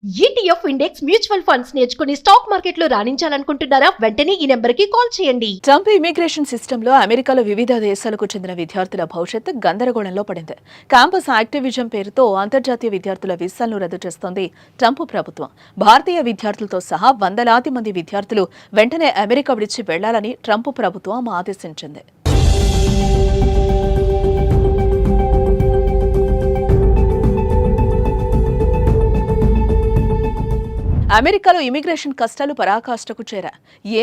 ETF index mutual funds నేర్చుకుని stock market లో రాణించాలనుకుంటున్నారా? వెంటనే ఈ నెంబర్ కి కాల్ చేయండి. ట్రంప్ ఇమిగ్రేషన్ సిస్టంలో అమెరికాలో వివిధ దేశాలకు చెందిన విద్యార్థుల భవిష్యత్తు గందరగోళంలో పడింది. క్యాంపస్ యాక్టివిజం పేరుతో అంతర్జాతీయ విద్యార్థుల వీసాలను రద్దు చేస్తోంది ట్రంప్ ప్రభుత్వం. భారతీయ విద్యార్థులతో సహా వందలాది మంది విద్యార్థులు వెంటనే అమెరికా విడిచి వెళ్లాలని ట్రంప్ ప్రభుత్వం ఆదేశించింది. అమెరికాలో ఇమిగ్రేషన్ కష్టాలు పరాకాష్ఠకు చేరా.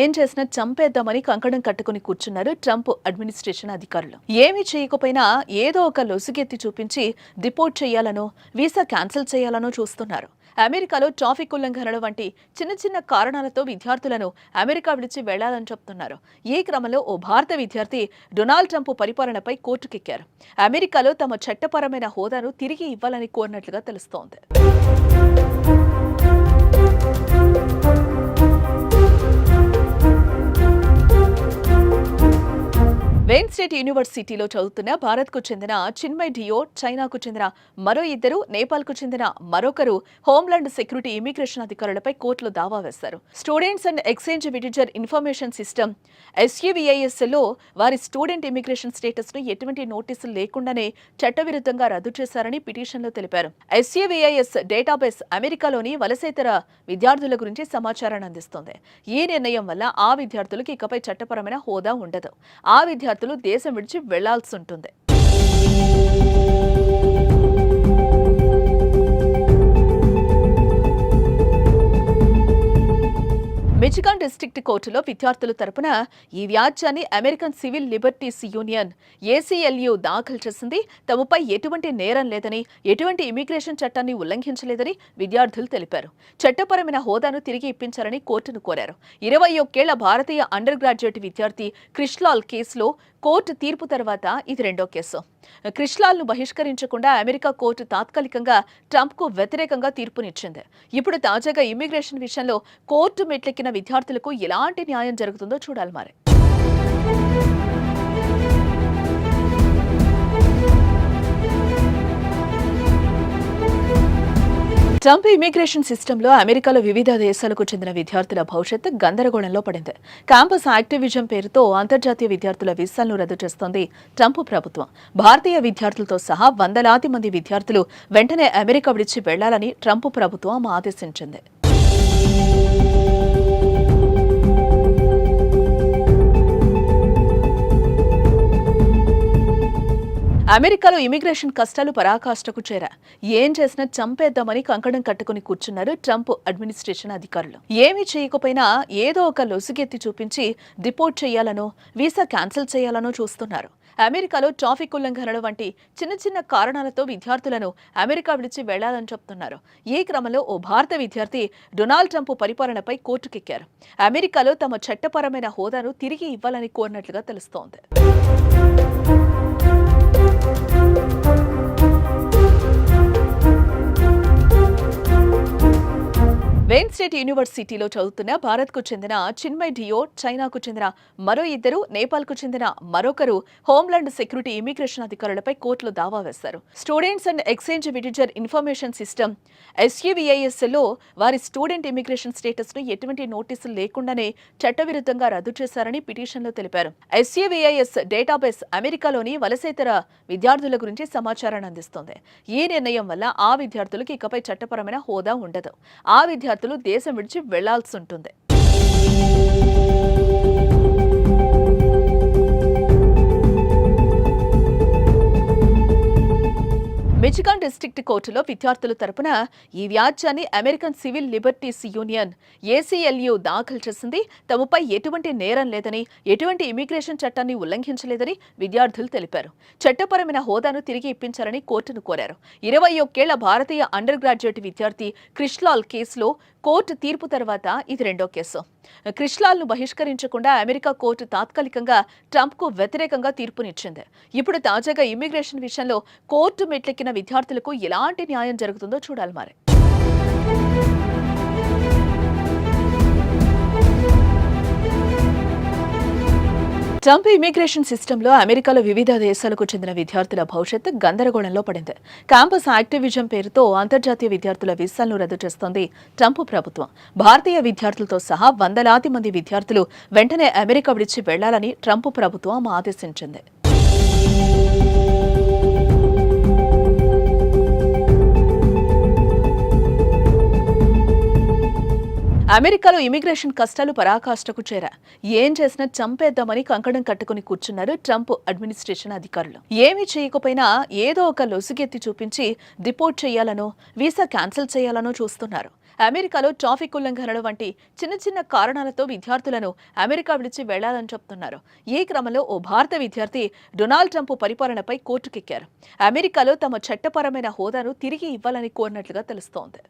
ఏం చేసినా చంపేద్దామని కంకణం కట్టుకుని కూర్చున్నారు ట్రంప్ అడ్మినిస్ట్రేషన్ అధికారులు. ఏమీ చేయకపోయినా ఏదో ఒక లొసుగెత్తి చూపించి డిపోర్ట్ చేయాలనో వీసా క్యాన్సిల్ చేయాలనో చూస్తున్నారు. అమెరికాలో ట్రాఫిక్ ఉల్లంఘనలు వంటి చిన్న చిన్న కారణాలతో విద్యార్థులను అమెరికా విడిచి వెళ్లాలని చెప్తున్నారు. ఈ క్రమంలో ఓ భారత విద్యార్థి డొనాల్డ్ ట్రంప్ పరిపాలనపై కోర్టుకెక్కారు. అమెరికాలో తమ చట్టపరమైన హోదాను తిరిగి ఇవ్వాలని కోరినట్లుగా తెలుస్తోంది. వెయిన్ స్టేట్ యూనివర్సిటీలో చదువుతున్న భారత్కు చెందిన చిన్మయ్ డియో, చైనాకు చెందిన మరో ఇద్దరు, నేపాల్కు చెందిన మరొకరు హోంలాండ్ సెక్యూరిటీ ఇమిగ్రేషన్ అధికారులపై కోర్టులో దావా వేశారు. Students and Exchange Visitor Information System SUVISలో వారి స్టూడెంట్ ఇమిగ్రేషన్ స్టేటస్ ను ఎటువంటి నోటీసులు లేకుండానే చట్టవిరుద్ధంగా రద్దు చేశారని పిటిషన్లో తెలిపారు. SUVIS డేటాబేస్ అమెరికాలోని వలసేతర విద్యార్థుల గురించి సమాచారాన్ని అందిస్తోంది. ఈ నిర్ణయం వల్ల ఆ విద్యార్థులకు ఇకపై చట్టపరమైన హోదా ఉండదు. ఆ విద్యార్థులు దేశం విడిచి వెళ్లాల్సి ఉంటుంది. మిచిగాన్ డిస్ట్రిక్ట్ కోర్టులో విద్యార్థుల తరపున ఈ వ్యాజ్యాన్ని American Civil Liberties Union ACLU దాఖలు చేసింది. తమపై ఎటువంటి నేరం లేదని, ఎటువంటి ఇమిగ్రేషన్ చట్టాన్ని ఉల్లంఘించలేదని విద్యార్థులు తెలిపారు. చట్టపరమైన హోదాను తిరిగి ఇప్పించాలని కోర్టును కోరారు. 21 ఏళ్ల భారతీయ అండర్ గ్రాడ్యుయేట్ విద్యార్థి క్రిష్లాల్ కేసులో కోర్టు తీర్పు తర్వాత ఇది రెండో కేసు. క్రిష్లాల్ను బహిష్కరించకుండా అమెరికా కోర్టు తాత్కాలికంగా ట్రంప్కు వ్యతిరేకంగా తీర్పునిచ్చింది. ఇప్పుడు తాజాగా ఇమిగ్రేషన్ విషయంలో కోర్టు మెట్లెక్కిన విద్యార్థులకు ఎలాంటి న్యాయం జరుగుతుందో చూడాలి మరి. ట్రంప్ ఇమిగ్రేషన్ సిస్టంలో అమెరికాలో వివిధ దేశాలకు చెందిన విద్యార్థుల భవిష్యత్తు గందరగోళంలో పడింది. క్యాంపస్ యాక్టివిజం పేరుతో అంతర్జాతీయ విద్యార్థుల వీసాలను రద్దు చేస్తోంది ట్రంప్ ప్రభుత్వం. భారతీయ విద్యార్థులతో సహా వందలాది మంది విద్యార్థులు వెంటనే అమెరికా విడిచి వెళ్లాలని ట్రంప్ ప్రభుత్వం ఆదేశించింది. అమెరికాలో ఇమిగ్రేషన్ కష్టాలు పరాకాష్ఠకు చేరా. ఏం చేసినా చంపేద్దామని కంకణం కట్టుకుని కూర్చున్నారు ట్రంప్ అడ్మినిస్ట్రేషన్ అధికారులు. ఏమీ చేయకపోయినా ఏదో ఒక లొసుగెత్తి చూపించి డిపోర్ట్ చేయాలనో వీసా క్యాన్సిల్ చేయాలనో చూస్తున్నారు. అమెరికాలో ట్రాఫిక్ ఉల్లంఘనలు వంటి చిన్న చిన్న కారణాలతో విద్యార్థులను అమెరికా విడిచి వెళ్లాలని చెప్తున్నారు. ఈ క్రమంలో ఓ భారత విద్యార్థి డొనాల్డ్ ట్రంప్ పరిపాలనపై కోర్టుకెక్కారు. అమెరికాలో తమ చట్టపరమైన హోదాను తిరిగి ఇవ్వాలని కోరినట్లుగా తెలుస్తోంది. వెయిన్ స్టేట్ యూనివర్సిటీలో చదువుతున్న భారత్కు చెందిన చిన్మయ్ డియో, చైనాకు చెందిన మరో ఇద్దరు, నేపాల్కు చెందిన మరొకరు హోంలాండ్ సెక్యూరిటీ ఇమిగ్రేషన్ అధికారులపై కోర్టులో దావా వేశారు. Students and Exchange Visitor Information System SUVISలో వారి స్టూడెంట్ ఇమిగ్రేషన్ స్టేటస్ ను ఎటువంటి నోటీసులు లేకుండానే చట్టవిరుద్ధంగా రద్దు చేశారని పిటిషన్లో తెలిపారు. SUVIS డేటాబేస్ అమెరికాలోని వలసేతర విద్యార్థుల గురించి సమాచారాన్ని అందిస్తోంది. ఈ నిర్ణయం వల్ల ఆ విద్యార్థులకు ఇకపై చట్టపరమైన హోదా ఉండదు. ఆ విద్యార్థులు దేశం విడిచి వెళ్లాల్సి ఉంటుంది. మిచిగాన్ డిస్ట్రిక్ట్ కోర్టులో విద్యార్థుల తరపున ఈ వ్యాజ్యాన్ని American Civil Liberties Union ACLU దాఖలు చేసింది. తమపై ఎటువంటి నేరం లేదని, ఎటువంటి ఇమిగ్రేషన్ చట్టాన్ని ఉల్లంఘించలేదని విద్యార్థులు తెలిపారు. చట్టపరమైన హోదాను తిరిగి ఇప్పించాలని కోర్టును కోరారు. 21 ఏళ్ల భారతీయ అండర్ గ్రాడ్యుయేట్ విద్యార్థి క్రిష్లాల్ కేసులో కోర్టు తీర్పు తర్వాత ఇది రెండో కేసు. క్రిష్లాల్ను బహిష్కరించకుండా అమెరికా కోర్టు తాత్కాలికంగా ట్రంప్కు వ్యతిరేకంగా తీర్పునిచ్చింది. ఇప్పుడు తాజాగా ఇమిగ్రేషన్ విషయంలో కోర్టు మెట్లెక్కిన విద్యార్థులకు ఎలాంటి న్యాయం జరుగుతుందో చూడాలి మరి. ట్రంప్ ఇమిగ్రేషన్ సిస్టంలో అమెరికాలో వివిధ దేశాలకు చెందిన విద్యార్థుల భవిష్యత్తు గందరగోళంలో పడింది. క్యాంపస్ యాక్టివిజం పేరుతో అంతర్జాతీయ విద్యార్థుల వీసాలను రద్దు చేస్తోంది ట్రంప్ ప్రభుత్వం. భారతీయ విద్యార్థులతో సహా వందలాది మంది విద్యార్థులు వెంటనే అమెరికా విడిచి వెళ్లాలని ట్రంప్ ప్రభుత్వం ఆదేశించింది. అమెరికాలో ఇమిగ్రేషన్ కష్టాలు పరాకాష్ఠకు చేరా. ఏం చేసినా చంపేద్దామని కంకణం కట్టుకుని కూర్చున్నారు ట్రంప్ అడ్మినిస్ట్రేషన్ అధికారులు. ఏమీ చేయకపోయినా ఏదో ఒక లొసుగెత్తి చూపించి డిపోర్ట్ చేయాలనో వీసా క్యాన్సిల్ చేయాలనో చూస్తున్నారు. అమెరికాలో ట్రాఫిక్ ఉల్లంఘనలు వంటి చిన్న చిన్న కారణాలతో విద్యార్థులను అమెరికా విడిచి వెళ్లాలని చెప్తున్నారు. ఈ క్రమంలో ఓ భారత విద్యార్థి డొనాల్డ్ ట్రంప్ పరిపాలనపై కోర్టుకెక్కారు. అమెరికాలో తమ చట్టపరమైన హోదాను తిరిగి ఇవ్వాలని కోరినట్లుగా తెలుస్తోంది.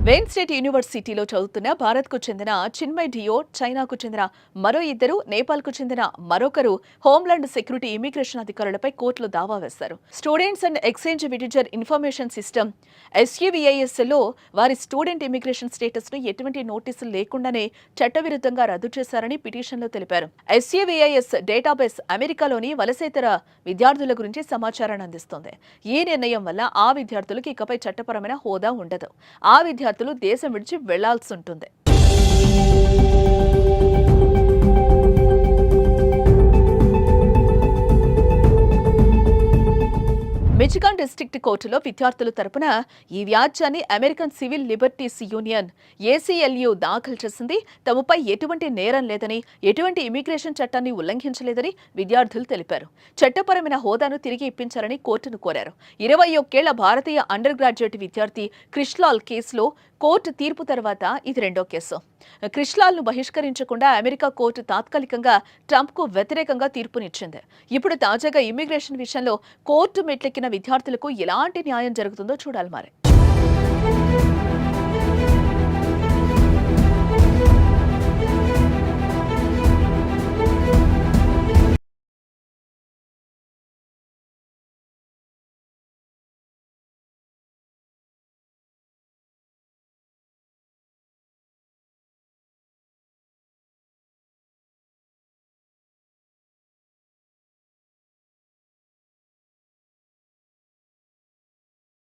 వెయిన్ స్టేట్ యూనివర్సిటీలో చదువుతున్న భారత్కు చెందిన చిన్మయ్ డియో, చైనాకు చెందిన మరో ఇద్దరు, నేపాల్కు చెందిన మరొకరు హోంలాండ్ సెక్యూరిటీ ఇమిగ్రేషన్ అధికారులపై కోర్టులో దావా వేశారు. Students and Exchange Visitor Information System SUVISలో వారి స్టూడెంట్ ఇమిగ్రేషన్ స్టేటస్ ను ఎటువంటి నోటీసులు లేకుండానే చట్టవిరుద్ధంగా రద్దు చేశారని పిటిషన్లో తెలిపారు. SUVIS డేటాబేస్ అమెరికాలోని వలసేతర విద్యార్థుల గురించి సమాచారాన్ని అందిస్తోంది. ఈ నిర్ణయం వల్ల ఆ విద్యార్థులకు ఇకపై చట్టపరమైన హోదా ఉండదు. ఆ విద్యార్థులు దేశం విడిచి వెళ్లాల్సి ఉంటుంది. మిచిగాన్ డిస్ట్రిక్ట్ కోర్టులో విద్యార్థుల తరపున ఈ వ్యాజ్యాన్ని American Civil Liberties Union ACLU దాఖలు చేసింది. తమపై ఎటువంటి నేరం లేదని, ఎటువంటి ఇమిగ్రేషన్ చట్టాన్ని ఉల్లంఘించలేదని విద్యార్థులు తెలిపారు. చట్టపరమైన హోదాను తిరిగి ఇప్పించాలని కోర్టును కోరారు. 21 ఏళ్ల భారతీయ అండర్ గ్రాడ్యుయేట్ విద్యార్థి క్రిష్లాల్ కేసులో కోర్టు తీర్పు తర్వాత ఇది రెండో కేసు. క్రిష్లాల్ను బహిష్కరించకుండా అమెరికా కోర్టు తాత్కాలికంగా ట్రంప్కు వ్యతిరేకంగా తీర్పునిచ్చింది. ఇప్పుడు తాజాగా ఇమ్మిగ్రేషన్ విషయంలో కోర్టు మెట్లెక్కిన విద్యార్థులకు ఎలాంటి న్యాయం జరుగుతుందో చూడాలి మరి.